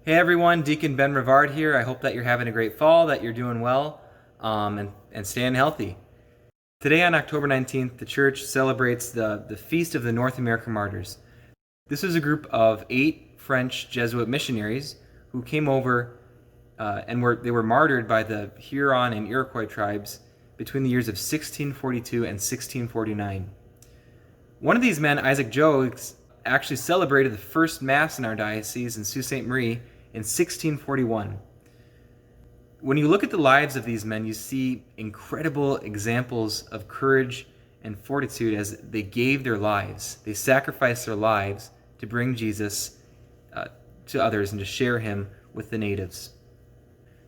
Hey everyone, Deacon Ben Rivard here. I hope that you're having a great fall, that you're doing well, and staying healthy. Today on October 19th, the church celebrates the Feast of the North American Martyrs. This is a group of 8 French Jesuit missionaries who came over and they were martyred by the Huron and Iroquois tribes between the years of 1642 and 1649. One of these men, Isaac Jogues, actually celebrated the first Mass in our diocese in Sault Ste. Marie in 1641. When you look at the lives of these men, you see incredible examples of courage and fortitude as they gave their lives. They sacrificed their lives to bring Jesus to others and to share him with the natives.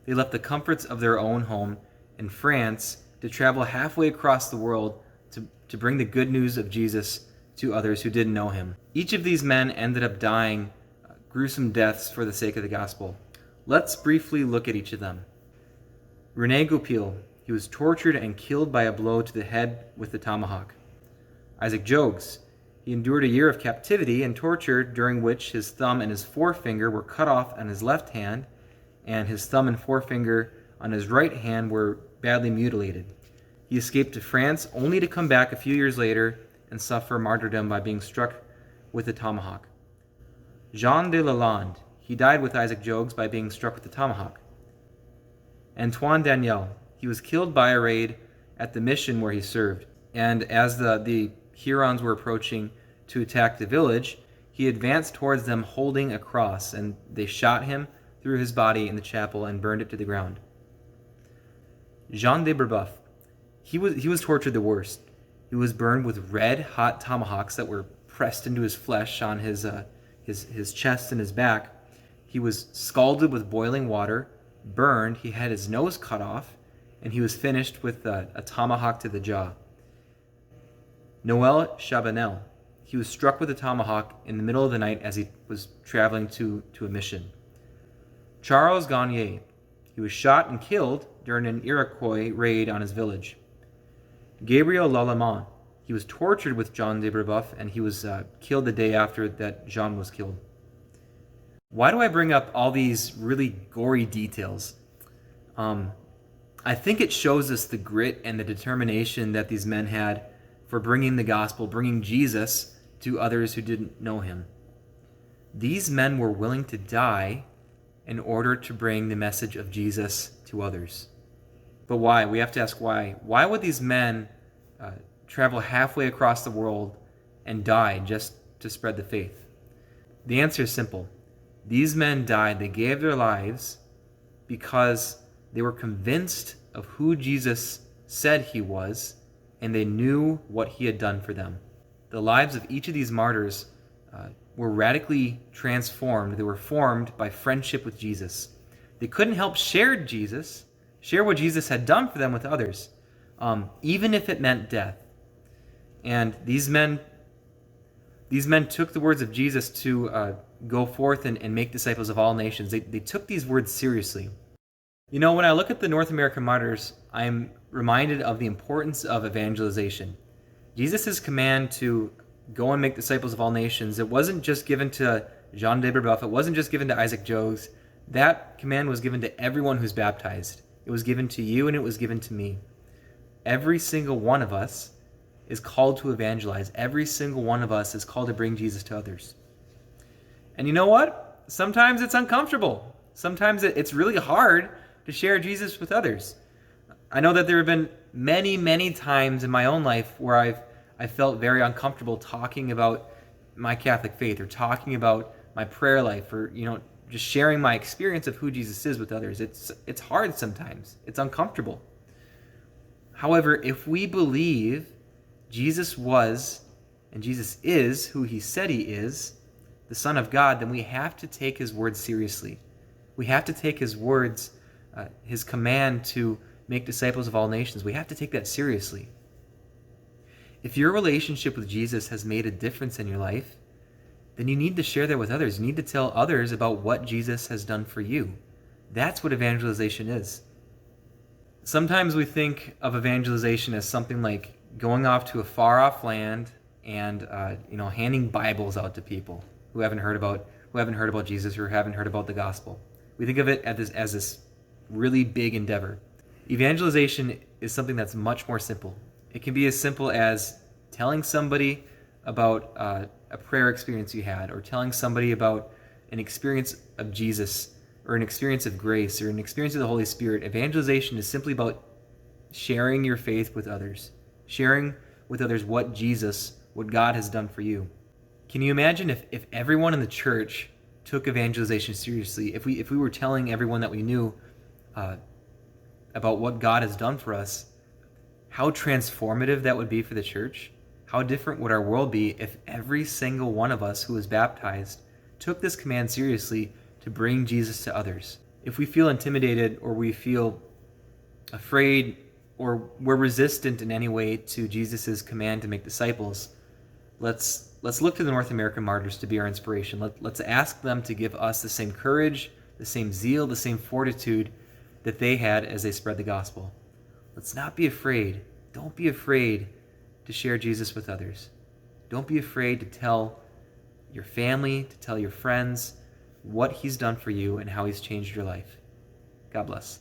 They left the comforts of their own home in France to travel halfway across the world to bring the good news of Jesus to others who didn't know him. Each of these men ended up dying gruesome deaths for the sake of the gospel. Let's briefly look at each of them. Renego Peel, he was tortured and killed by a blow to the head with the tomahawk. Isaac Jogues, he endured a year of captivity and torture during which his thumb and his forefinger were cut off on his left hand, and his thumb and forefinger on his right hand were badly mutilated. He escaped to France only to come back a few years later and suffer martyrdom by being struck with a tomahawk. Jean de Lalande, he died with Isaac Jogues by being struck with a tomahawk. Antoine Danielle, he was killed by a raid at the mission where he served, and as the Hurons were approaching to attack the village, he advanced towards them holding a cross, and they shot him through his body in the chapel and burned it to the ground. Jean de Brébeuf, he was tortured the worst. He was burned with red hot tomahawks that were pressed into his flesh on his chest and his back. He was scalded with boiling water, burned, he had his nose cut off, and he was finished with a tomahawk to the jaw. Noel Chabanel, he was struck with a tomahawk in the middle of the night as he was traveling to a mission. Charles Garnier, he was shot and killed during an Iroquois raid on his village. Gabriel Lalemant, he was tortured with Jean de Brébeuf, and he was killed the day after that Jean was killed. Why do I bring up all these really gory details? I think it shows us the grit and the determination that these men had for bringing the gospel, bringing Jesus to others who didn't know him. These men were willing to die in order to bring the message of Jesus to others. But why? We have to ask why. Why would these men travel halfway across the world and die just to spread the faith? The answer is simple. These men died, they gave their lives because they were convinced of who Jesus said he was, and they knew what he had done for them. The lives of each of these martyrs were radically transformed. They were formed by friendship with Jesus. They couldn't help share what Jesus had done for them with others, even if it meant death. And these men took the words of Jesus to go forth and make disciples of all nations. They took these words seriously. You know, when I look at the North American martyrs, I'm reminded of the importance of evangelization. Jesus' command to go and make disciples of all nations, it wasn't just given to Jean de Brébeuf, it wasn't just given to Isaac Jogues. That command was given to everyone who's baptized. It was given to you and it was given to me. Every single one of us is called to evangelize. Every single one of us is called to bring Jesus to others. And you know what? Sometimes it's uncomfortable. Sometimes it's really hard to share Jesus with others. I know that there have been many, many times in my own life where I felt very uncomfortable talking about my Catholic faith or talking about my prayer life or, just sharing my experience of who Jesus is with others. It's hard sometimes. It's uncomfortable. However, if we believe Jesus was and Jesus is who he said he is, the Son of God, then we have to take his words seriously. We have to take his words, his command to make disciples of all nations. We have to take that seriously. If your relationship with Jesus has made a difference in your life, then you need to share that with others. You need to tell others about what Jesus has done for you. That's what evangelization is. Sometimes we think of evangelization as something like going off to a far-off land and handing Bibles out to people who haven't heard about who haven't heard about Jesus or haven't heard about the gospel. We think of it as this really big endeavor. Evangelization is something that's much more simple. It can be as simple as telling somebody about a prayer experience you had, or telling somebody about an experience of Jesus, or an experience of grace, or an experience of the Holy Spirit. Evangelization is simply about sharing your faith with others, sharing with others what God has done for you. Can you imagine if everyone in the church took evangelization seriously, if we were telling everyone that we knew about what God has done for us, how transformative that would be for the church? How different would our world be if every single one of us who was baptized took this command seriously to bring Jesus to others? If we feel intimidated, or we feel afraid, or we're resistant in any way to Jesus' command to make disciples, let's look to the North American martyrs to be our inspiration. Let's ask them to give us the same courage, the same zeal, the same fortitude that they had as they spread the gospel. Let's not be afraid. Don't be afraid to share Jesus with others. Don't be afraid to tell your family, to tell your friends what he's done for you and how he's changed your life. God bless.